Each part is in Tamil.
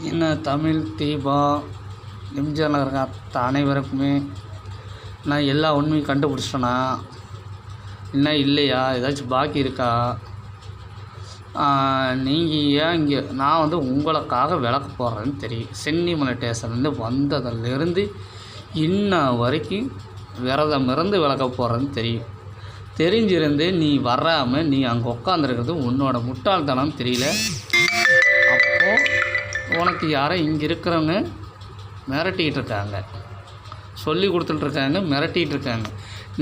என்ன தமிழ் தீபா எம்ஜிஆர் நகர் அனைவருக்குமே நான் எல்லா உண்மையும் கண்டுபிடிச்சிட்டேனா இன்னும் இல்லையா, ஏதாச்சும் பாக்கி இருக்கா? நீங்கள் ஏன் இங்கே நான் வந்து உங்களுக்காக விளக்க போடுறேன்னு தெரியும். சென்னிமலை ஸ்டேஷன்லேருந்து வந்ததிலிருந்து இன்ன வரைக்கும் விரதம் இருந்து விளக்க போடுறேன்னு தெரியும். தெரிஞ்சிருந்து நீ வராமல் நீ அங்கே உட்காந்துருக்கிறது உன்னோட முட்டாள்தனம் தெரியல. அப்போது உனக்கு யாரோ இங்கே இருக்கிறவங்க மிரட்டிகிட்டு இருக்காங்க, சொல்லி கொடுத்துட்ருக்காங்க, மிரட்டிகிட்டு இருக்காங்க.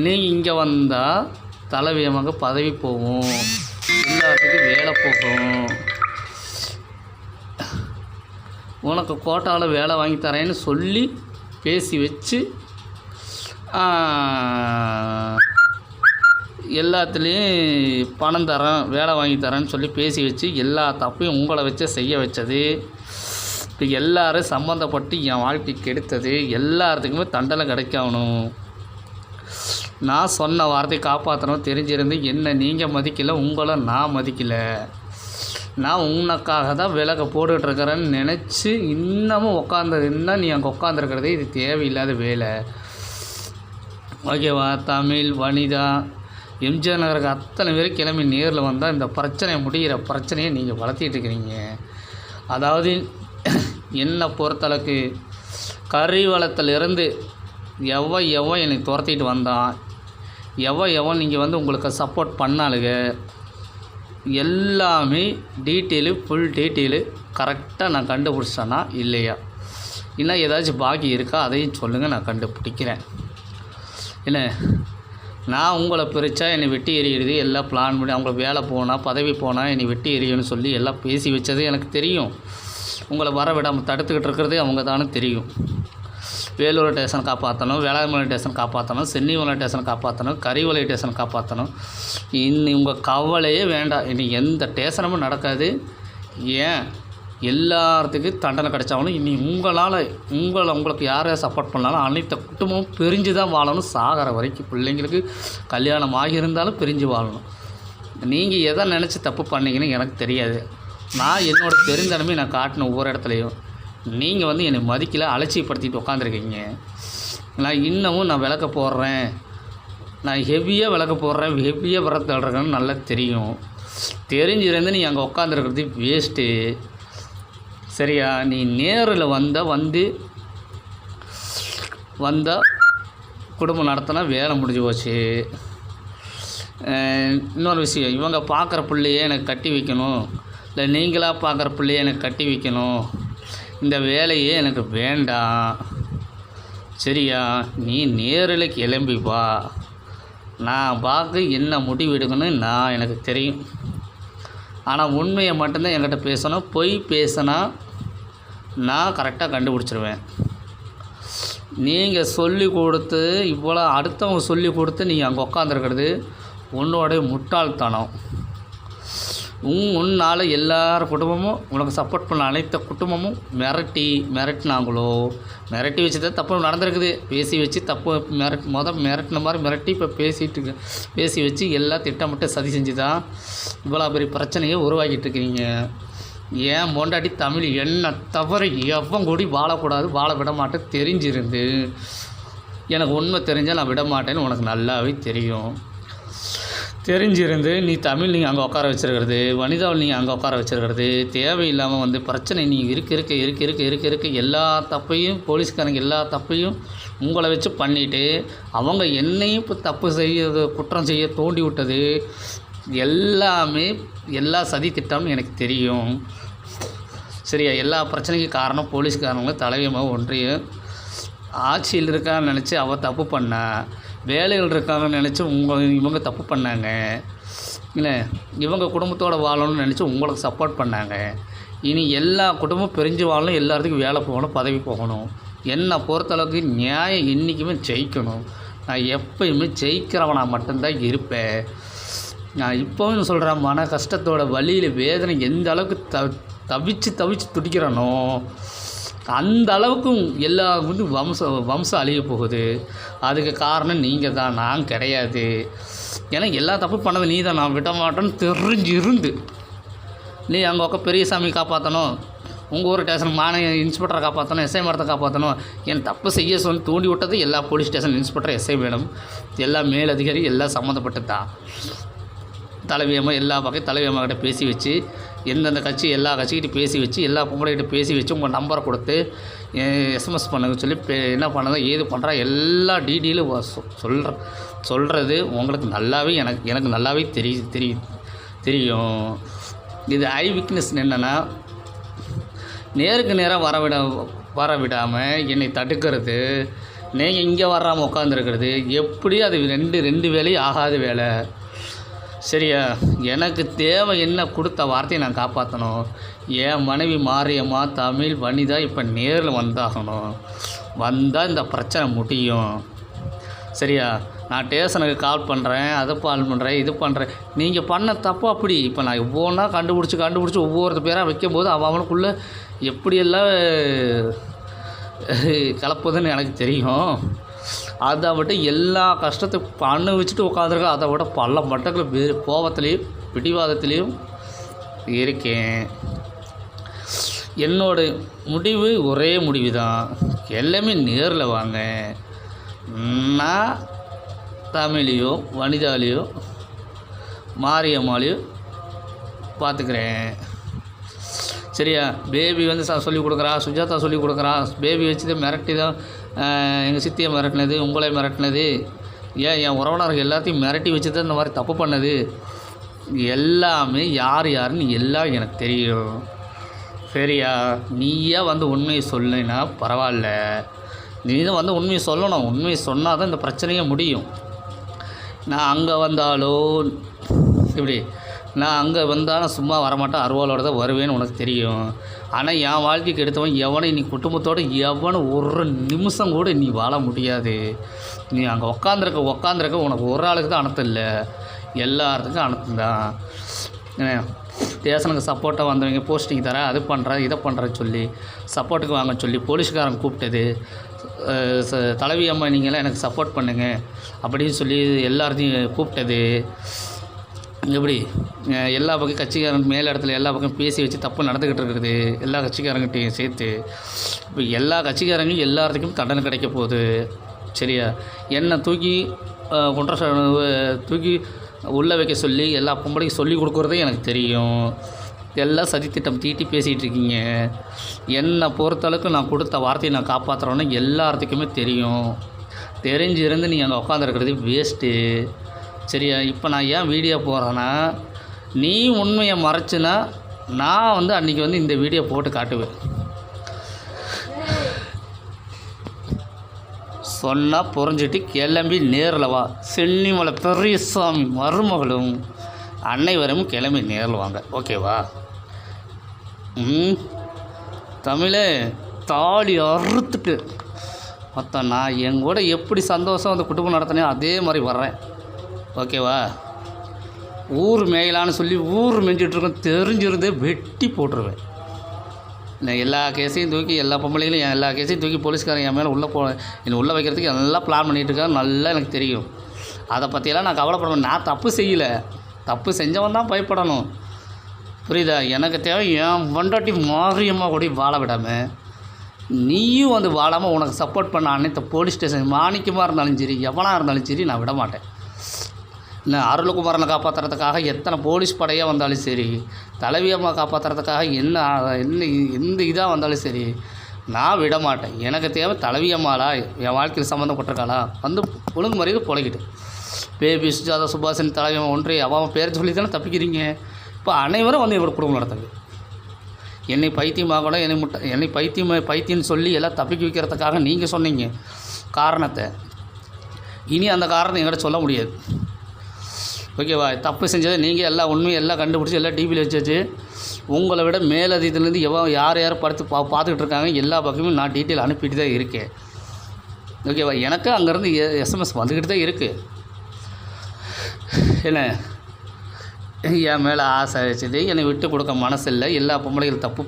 நீ இங்கே வந்தால் தலைவியமாக பதவி போகும், எல்லாத்துக்கும் வேலை போகும், உனக்கு கோட்டாவில் வேலை வாங்கி தரேன்னு சொல்லி பேசி வச்சு எல்லாத்துலேயும் பணம் தரேன் வேலை வாங்கி தரேன்னு சொல்லி பேசி வச்சு எல்லா தப்பையும் உங்களை வச்சு செய்ய வச்சது. இப்போ எல்லோரும் சம்மந்தப்பட்டு என் வாழ்க்கை கெடுத்தது. எல்லாத்துக்குமே தண்டனை கிடைக்கணும். நான் சொன்ன வார்த்தையை காப்பாற்றணும். தெரிஞ்சிருந்து என்ன நீங்கள் மதிக்கலை, உங்களை நான் மதிக்கலை. நான் உனக்காக தான் விலக போட்டுட்ருக்கிறேன்னு நினச்சி இன்னமும் உட்காந்துருந்தா நீ அங்கே உட்காந்துருக்கிறதே இது தேவையில்லாத வேலை. ஓகேவா? தமிழ் வனிதா எம்ஜிஆர் நகருக்கு அத்தனை பேர் கிளம்பி நேரில் வந்தால் இந்த பிரச்சனை முடிகிற பிரச்சனையை நீங்கள் வளர்த்திட்டு இருக்கிறீங்க. அதாவது என்னை பொறுத்தளவுக்கு கரிவளத்திலிருந்து எவன் என்னை துரத்திட்டு வந்தான், எவன் நீங்கள் வந்து உங்களுக்கு சப்போர்ட் பண்ணாலுங்க, எல்லாமே டீட்டெயிலு ஃபுல் டீட்டெயிலு கரெக்டாக நான் கண்டுபிடிச்சேன்னா இல்லையா, இல்லை ஏதாச்சும் பாக்கி இருக்கா அதையும் சொல்லுங்கள், நான் கண்டுபிடிக்கிறேன். என்ன நான் உங்களை பிரித்தா என்னை வெட்டி எறியிறது எல்லாம் பிளான் பண்ணி அவங்களுக்கு வேலை போனால் பதவி போனால் என்னை வெட்டி எறியணும்னு சொல்லி எல்லாம் பேசி வச்சது எனக்கு தெரியும். உங்களை வர விடாமல் தடுத்துக்கிட்டு இருக்கிறதே அவங்க தானே தெரியும். வேலூர் ஸ்டேஷன் காப்பாற்றணும், வேளாண்மலை ஸ்டேஷன் காப்பாற்றணும், சென்னிமலை ஸ்டேஷன் காப்பாற்றணும், கரிவலை ஸ்டேஷன் காப்பாற்றணும். இன்னும் உங்கள் கவலையே வேண்டாம். இனி எந்த ஸ்டேஷனும் நடக்காது. ஏன் எல்லாத்துக்கும் தண்டனை கிடைச்சாலும் இனி உங்களுக்கு யாரை சப்போர்ட் பண்ணாலும் அனைத்து குடும்பமும் பிரிஞ்சு தான் வாழணும். சாகிற வரைக்கும் பிள்ளைங்களுக்கு கல்யாணம் ஆகியிருந்தாலும் பிரிஞ்சு வாழணும். நீங்கள் எதை நினச்சி தப்பு பண்ணீங்கன்னு எனக்கு தெரியாது. நான் என்னோடய பெருந்தன்மையை நான் காட்டின ஒவ்வொரு இடத்துலையும் நீங்கள் வந்து என்னை மதிக்கலை, அலட்சியப்படுத்திட்டு உட்காந்துருக்கீங்க. நான் இன்னமும் நான் விளக்க போடுறேன், நான் ஹெவியாக விளக்க போடுறேன், ஹெவியாக விரத தள்ளுறேன்னு நல்லா தெரியும். தெரிஞ்சிருந்து நீ அங்கே உட்காந்துருக்கிறது வேஸ்ட்டு. சரியா? நீ நேரில் வந்தால் குடும்பம் நடத்தினா வேலை முடிஞ்சு போச்சு. இன்னொரு விஷயம், இவங்க பார்க்குற பிள்ளையே எனக்கு கட்டி வைக்கணும், இல்லை நீங்களாக பார்க்குற பிள்ளையே எனக்கு கட்டி வைக்கணும், இந்த வேலையே எனக்கு வேண்டாம். சரியா? நீ நேரில் கிளம்பி வா, நான் பார்க்க என்ன முடிவு எடுக்கணும்னு எனக்கு தெரியும். ஆனால் உண்மையை மட்டும்தான் என்கிட்ட பேசணும். பொய் பேசினா நான் கரெக்டாக கண்டுபிடிச்சிருவேன். நீங்கள் சொல்லி கொடுத்து இவ்வளோ அடுத்தவங்க சொல்லி கொடுத்து நீங்கள் அங்கே உட்காந்துருக்கிறது உன்னோடைய முட்டாள்தனம். உன்னால் எல்லார் குடும்பமும் உனக்கு சப்போர்ட் பண்ண அனைத்து குடும்பமும் மிரட்டினாங்களோ, மிரட்டி வச்சு தான் தப்பு நடந்திருக்குது. பேசி வச்சு தப்பு மிரட்டின மாதிரி மிரட்டி இப்போ பேசி வச்சு எல்லாம் திட்டமிட்டு சதி செஞ்சு தான் இவ்வளோ பெரிய பிரச்சனையை உருவாக்கிட்டு இருக்கிறீங்க. ஏன் பொண்டாட்டி தமிழ் என்ன தவிர எவன் கூடி வாழக்கூடாது, வாழ விட மாட்டேன். தெரிஞ்சிருந்து எனக்கு உண்மை தெரிஞ்சால் நான் விட மாட்டேன்னு உனக்கு நல்லாவே தெரியும். தெரிஞ்சிருந்து நீ தமிழ் நீங்கள் அங்கே உட்கார வச்சுருக்கிறது, வனிதாவில் நீங்கள் அங்கே உட்கார வச்சுருக்கிறது தேவையில்லாமல் வந்து பிரச்சனை நீங்கள் இருக்க எல்லா தப்பையும் போலீஸ்காரங்க எல்லா தப்பையும் உங்களை வச்சு பண்ணிவிட்டு அவங்க என்னையும் இப்போ தப்பு குற்றம் செய்ய தூண்டி விட்டது எல்லாமே எல்லா சதி திட்டம்னு எனக்கு தெரியும். சரியா? எல்லா பிரச்சனைக்கும் காரணம் போலீஸ்காரங்களும் தலைவியமாக ஒன்றிய ஆட்சியில் இருக்கான்னு நினச்சி அவள் தப்பு பண்ண, வேலைகள் இருக்காங்கன்னு நினச்சி இவங்க தப்பு பண்ணாங்க. இல்லை இவங்க குடும்பத்தோடு வாழணும்னு நினச்சி உங்களுக்கு சப்போர்ட் பண்ணாங்க. இனி எல்லா குடும்பம் பிரிஞ்சு வாழணும், எல்லாத்துக்கும் வேலை போகணும், பதவி போகணும். என்னை பொறுத்தளவுக்கு நியாயம் என்றைக்குமே ஜெயிக்கணும். நான் எப்பயுமே ஜெயிக்கிறவனாக மட்டும்தான் இருப்பேன். நான் இப்போவும் சொல்கிறேன், மன கஷ்டத்தோட வழியில் வேதனை எந்த அளவுக்கு தவிச்சு துடிக்கிறனோ அந்த அளவுக்கும் எல்லா வந்து வம்சம் அழிய போகுது. அதுக்கு காரணம் நீங்கள் தான், நான் கிடையாது. ஏன்னா எல்லா தப்பு பண்ணது நீ தான், நான் விட மாட்டேன்னு தெரிஞ்சிருந்து நீ அங்கே பெரிய சாமி காப்பாற்றணும், உங்கள் ஊர் ஸ்டேஷன் இன்ஸ்பெக்டரை காப்பாற்றணும், எஸ்ஐ மேடத்தை காப்பாற்றணும். என் தப்பு செய்ய சொல்லி தூண்டி விட்டது எல்லா police station inspector, SI madam, எல்லா மேலதிகாரி எல்லாம் சம்மந்தப்பட்டது தான். தலைவியம்மா எல்லா பக்கம் தலைவியம்மாக்கிட்ட பேசி வச்சு, எந்தெந்த கட்சி எல்லா கட்சிக்கிட்ட பேசி வச்சு, எல்லா பொம்பளைகிட்ட பேசி வச்சு உங்கள் நம்பரை கொடுத்து எஸ்எம்எஸ் பண்ணுங்க சொல்லி என்ன பண்ணதோ ஏது பண்ணுறா எல்லா டீட்டெயிலும் சொல்கிறது உங்களுக்கு நல்லாவே எனக்கு நல்லாவே தெரியும். இது ஐ விட்னஸ் என்னென்னா, நேருக்கு நேராக வர விடாமல் என்னை தடுக்கிறது, நீங்கள் இங்கே வராமல் உட்காந்துருக்கிறது, எப்படி அது ரெண்டு வேலையும் ஆகாத வேலை. சரியா? எனக்கு தேவை என்ன கொடுத்த வார்த்தையை நான் காப்பாற்றணும். என் மனைவி மாரியம்மா தமிழ் வனிதா இப்போ நேரில் வந்தாகணும். வந்தால் இந்த பிரச்சனை முடியும். சரியா? நான் ஸ்டேஷனுக்கு கால் பண்ணுறேன், அதை கால் பண்ணுறேன், இது பண்ணுறேன். நீங்கள் பண்ண தப்பு அப்படி. இப்போ நான் ஒவ்வொன்றா கண்டுபிடிச்சி ஒவ்வொரு பேராக வைக்கும்போது அவனுக்குள்ளே எப்படியெல்லாம் கலப்புதுன்னு எனக்கு தெரியும். அதை விட எல்லா கஷ்டத்தை அனுபவிச்சுட்டு உட்காந்துருக்க, அதை விட பல மட்டங்கள் கோபத்துலேயும் பிடிவாதத்துலேயும் இருக்கேன். என்னோட முடிவு ஒரே முடிவு தான். எல்லாமே நேரில் வாங்க. நான் தமிழையோ வனிதாலேயோ மாரியம்மாலையோ பார்த்துக்கிறேன். சரியா? பேபி வந்து சொல்லிக் கொடுக்குறா, சுஜாதா சொல்லிக் கொடுக்குறா. பேபி வச்சு மிரட்டி தான் எங்கள் சித்தியை மிரட்டினது, உங்களை மிரட்டினது, என் உறவினர்கள் எல்லாத்தையும் மிரட்டி வச்சு தான் இந்த மாதிரி தப்பு பண்ணது. எல்லாமே யாருன்னு எல்லாம் எனக்கு தெரியும். சரியா? நீயே வந்து உண்மையை சொல்லினா பரவாயில்ல. நீ தான் வந்து உண்மையை சொல்லணும். உண்மையை சொன்னால் தான் இந்த பிரச்சனையே முடியும். நான் அங்கே வந்தாலோ இப்படி நான் அங்கே வந்தாலும் சும்மா வரமாட்டேன், அருவாளோட தான் வருவேன்னு உனக்கு தெரியும். ஆனால் என் வாழ்க்கைக்கு எடுத்தவன் எவனை நீ குடும்பத்தோடு எவனும் ஒரு நிமிஷம் கூட நீ வாழ முடியாது. நீ அங்கே உக்காந்துருக்க உனக்கு ஒரு ஆளுக்கு தான் அனுத்தம் இல்லை, எல்லாத்துக்கும் அனுத்தம் தான். ஸ்டேஷனுக்கு சப்போர்ட்டாக வந்தவங்க போஸ்டிங் தர, அது பண்ணுற இதை பண்ணுறேன்னு சொல்லி சப்போர்ட்டுக்கு வாங்க சொல்லி போலீஸ்காரன் கூப்பிட்டது. தலைவி அம்மா நீங்களாம் எனக்கு சப்போர்ட் பண்ணுங்க அப்படின்னு சொல்லி எல்லாத்தையும் கூப்பிட்டது. எப்படி எல்லா பக்கம் கட்சிக்காரன் மேல் இடத்துல எல்லா பக்கம் பேசி வச்சு தப்பு நடந்துக்கிட்டு இருக்குது எல்லா கட்சிக்காரங்கிட்டையும் சேர்த்து. இப்போ எல்லா கட்சிக்காரங்களும் எல்லாத்துக்கும் தண்டனை கிடைக்க போகுது. சரியா? என்னை தூக்கி தூக்கி உள்ளே வைக்க சொல்லி எல்லா பொம்பளைக்கும் சொல்லி கொடுக்குறதே எனக்கு தெரியும். எல்லாம் சதித்திட்டம் தீட்டி பேசிகிட்டு இருக்கீங்க. என்னை பொறுத்தளவுக்கு நான் கொடுத்த வார்த்தையை நான் காப்பாற்றுறோன்னு எல்லாத்துக்குமே தெரியும். தெரிஞ்சிருந்து நீ அங்கே உட்காந்துருக்கிறது வேஸ்ட்டு. சரியா? இப்போ நான் ஏன் வீடியோ போடுறேன்னா, நீ உண்மையை மறைச்சினா நான் வந்து அன்றைக்கி வந்து இந்த வீடியோ போட்டு காட்டுவேன். சொன்னால் புரிஞ்சுட்டு கிளம்பி நேரில் வா. சென்னிமலை பெரியசாமி மருமகளும் அன்னைவரும் கிளம்பி நேரில் வாங்க. ஓகேவா? தமிழே தாலி அறுத்துட்டு மொத்தம் நான் எங்கூட எப்படி சந்தோஷம் அந்த குடும்பம் நடத்தினேன் அதே மாதிரி வர்றேன். ஓகேவா? ஊர் மேயலான்னு சொல்லி ஊர் மெஞ்சிட்ருக்கோம் தெரிஞ்சிருந்தே வெட்டி போட்டுருவேன். நான் எல்லா கேஸையும் தூக்கி எல்லா பொம்பளைகளையும் எல்லா கேஸையும் தூக்கி போலீஸ்காரன் என் மேலே என்னை உள்ளே வைக்கிறதுக்கு நல்லா பிளான் பண்ணிகிட்டு இருக்காங்க. நல்லா எனக்கு தெரியும். அதை பற்றியெல்லாம் நான் கவலைப்படணும். நான் தப்பு செய்யலை. தப்பு செஞ்சவன் தான் பயப்படணும். புரியுதா? எனக்கு தேவை என் பொண்டாட்டி மாரியம்மா கூட வாழ விடாமல் நீயும் வந்து வாழாமல் உனக்கு சப்போர்ட் பண்ண அனைத்து போலீஸ் ஸ்டேஷன் மாணிக்கமாக இருந்தாலும் சரி எவனாக இருந்தாலும் சரி நான் விட மாட்டேன். இல்லை அருள்குமாரனை காப்பாற்றுறதுக்காக எத்தனை போலீஸ் படையாக வந்தாலும் சரி, தலைவியம்மா காப்பாற்றுறதுக்காக எந்த இதாக வந்தாலும் சரி நான் விட மாட்டேன். எனக்கு தேவை தலைவியம்மாளா என் வாழ்க்கையில் சம்மந்தப்பட்டிருக்காளா வந்து ஒழுங்கு முறையில் பொழைக்கிட்டு. பேபி சுஜாதா சுபாஷன் தலைவியம்மா ஒன்றே அவன் பேர் சொல்லி தானே தப்பிக்கிறீங்க. இப்போ அனைவரும் வந்து என்னோட குடும்பம் நடத்துங்க. என்னை பைத்தியமாகக்கூட என்னை பைத்தியம்னு சொல்லி எல்லாம் தப்பிக்க வைக்கிறதுக்காக நீங்கள் சொன்னீங்க காரணத்தை. இனி அந்த காரணத்தை என்கிட்ட சொல்ல முடியாது. ஓகேவா? தப்பு செஞ்சதை நீங்கள் எல்லா உண்மையும் எல்லாம் கண்டுபிடிச்சி எல்லாம் டிவியில் வச்சாச்சு. உங்களை விட மேலதிகத்துலேருந்து யார் பார்த்துக்கிட்டு இருக்காங்க எல்லா பக்கமும் நான் டீட்டெயில் அனுப்பிட்டு தான் இருக்கேன். ஓகேவா? எனக்கு அங்கேருந்து எஸ்எம்எஸ் வந்துக்கிட்டு தான் இருக்குது. என்ன என் மேலே ஆசை வச்சுட்டு என்னை விட்டு கொடுக்க மனசு இல்லை. எல்லா பொம்பளைகளும் தப்பு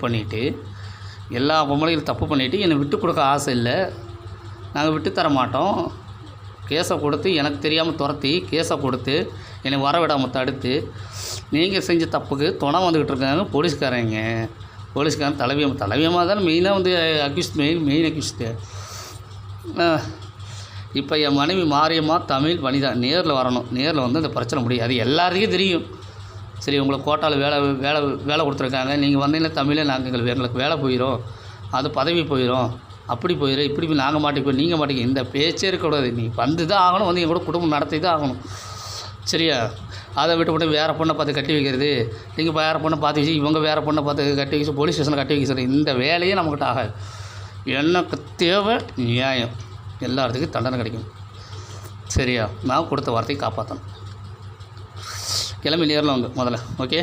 பண்ணிவிட்டு என்னை விட்டு கொடுக்க ஆசை இல்லை. நாங்கள் விட்டு தர மாட்டோம். கேஸை கொடுத்து எனக்கு தெரியாமல் துரத்தி கேஸை கொடுத்து என்னை வர விடாமல் தடுத்து நீங்கள் செஞ்ச தப்புக்கு துணை வந்துக்கிட்டு இருக்காங்க போலீஸ்காரங்க. போலீஸ்காரன் தலைவியமாக தான் மெயினாக வந்து அக்யூஸ்ட் மெயின் அக்யூஸ்டு. இப்போ என் மனைவி மாரியம்மா தமிழ் வனிதா நேரில் வரணும். நேரில் வந்து அந்த பிரச்சனை முடியும். அது எல்லாருக்கும் தெரியும். சரி, உங்களுக்கு கோட்டாவில் வேலை கொடுத்துருக்காங்க, நீங்கள் வந்தீங்கன்னா தமிழே எங்களுக்கு வேலை போயிடும், அது பதவி போயிடும், அப்படி போயிடும், இப்படி நாங்கள் மாட்டிப்போம், நீங்கள் மாட்டிக்க, இந்த பேச்சே இருக்கக்கூடாது. நீ வந்து தான் ஆகணும், வந்து எங்களோட குடும்பம் நடத்தி தான் ஆகணும். சரியா? அதை விட்டு வேறு பொண்ணை பார்த்து கட்டி வைக்கிறது, நீங்கள் வேறு பொண்ணை பார்த்து வச்சு இவங்க வேறு பொண்ணை பார்த்து கட்டி வச்சு போலீஸ் ஸ்டேஷனில் கட்டி வைக்க சொல்லி இந்த வேலையே நம்மக்கிட்ட ஆகாது. எனக்கு தேவை நியாயம், எல்லாத்துக்கும் தண்டனை கிடைக்கும். சரியா? நான் கொடுத்த வார்த்தையை காப்பாற்றணும். கிளம்பி நேரில் வாங்க முதல்ல. ஓகே.